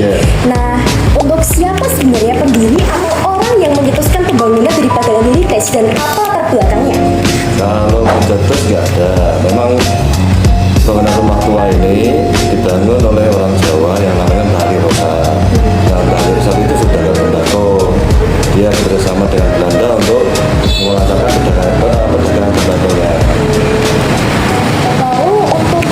Yeah. Nah, untuk siapa sebenarnya pendiri atau orang yang mencetuskan pembangunan dari Padelan Heritage dan apa latar belakangnya? Kalau mencetus nggak ada. Memang bangunan rumah tua ini dibangun oleh orang Jawa yang namanya Mbah Rosa. Nah, Mbah Rosa itu saudara Bendako. Dia bersama dengan Belanda untuk mengadakan perdagangan tembakonya. Lalu untuk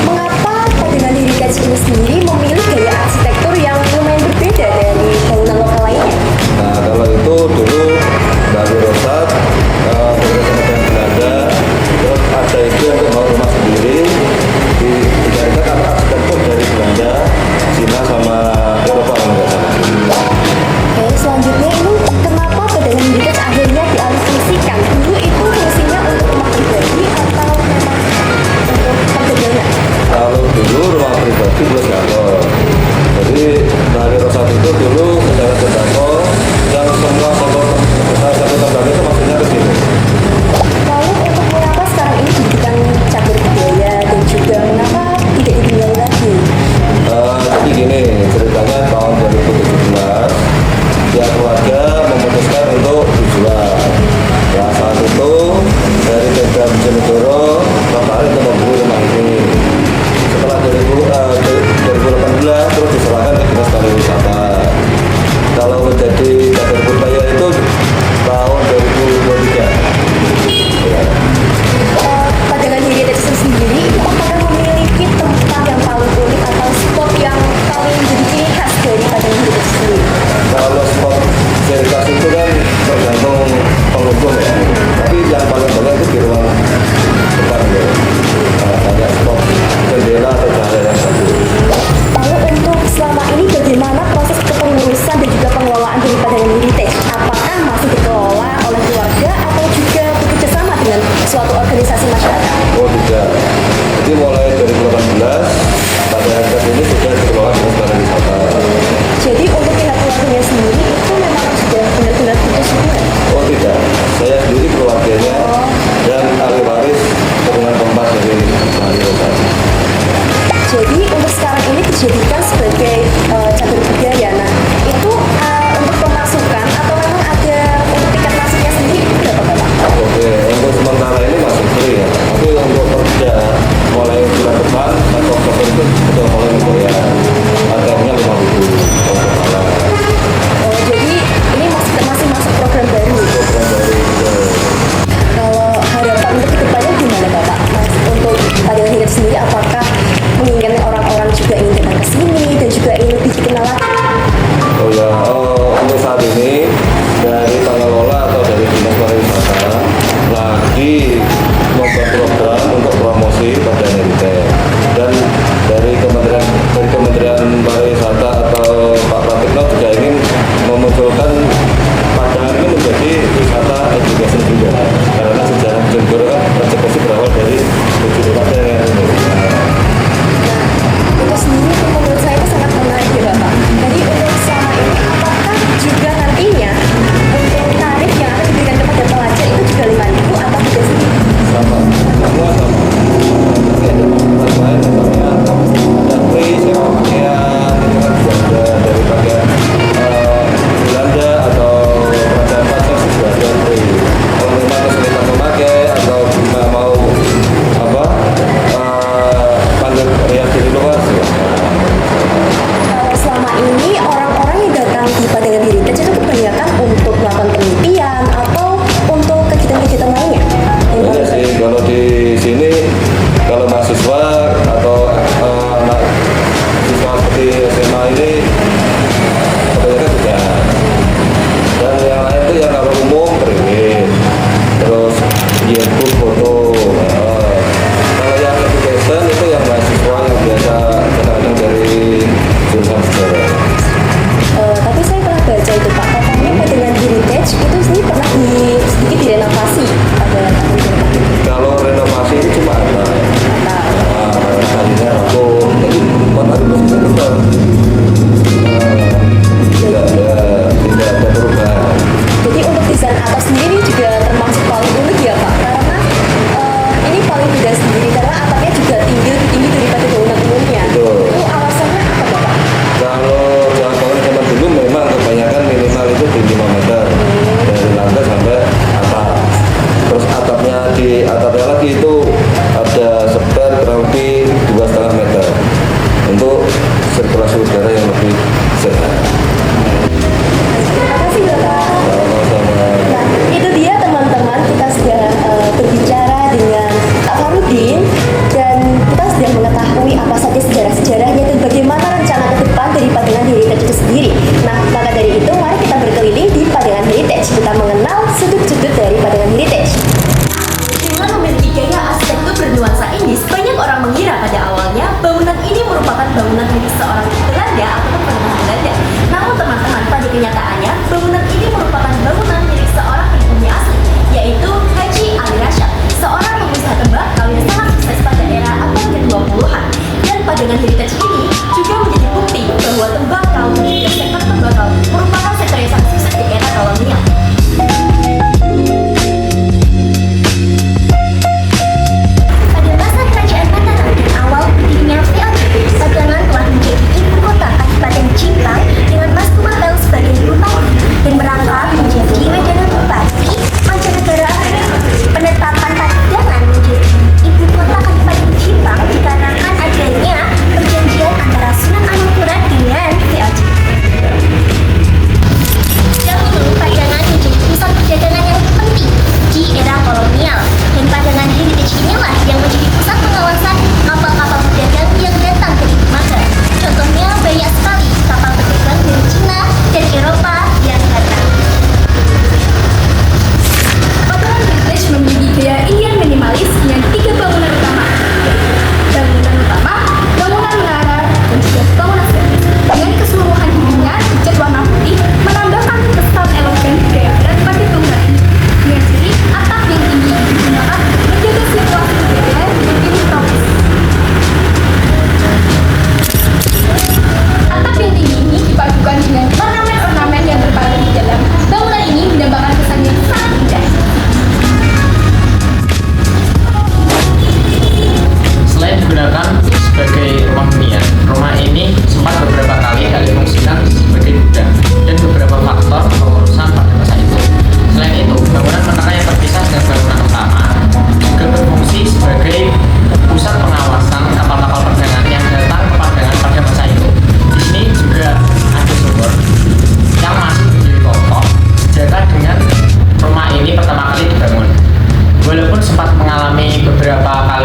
mengapa Padelan Heritage ini sendiri memilih gaya arsitektur yang lumayan berbeda dari bangunan lokal lainnya? Nah, kalau itu dulu Mbah Rosa bersama dengan Belanda, terus ada itu yang mau rumah sendiri dicarikan karena arsitektur dari Belanda, si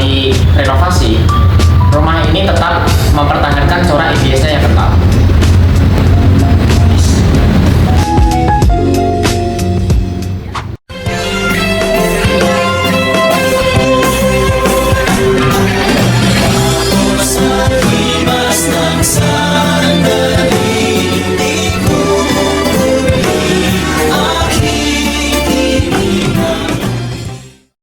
kali renovasi, rumah ini tetap mempertahankan corak IBS-nya yang kental.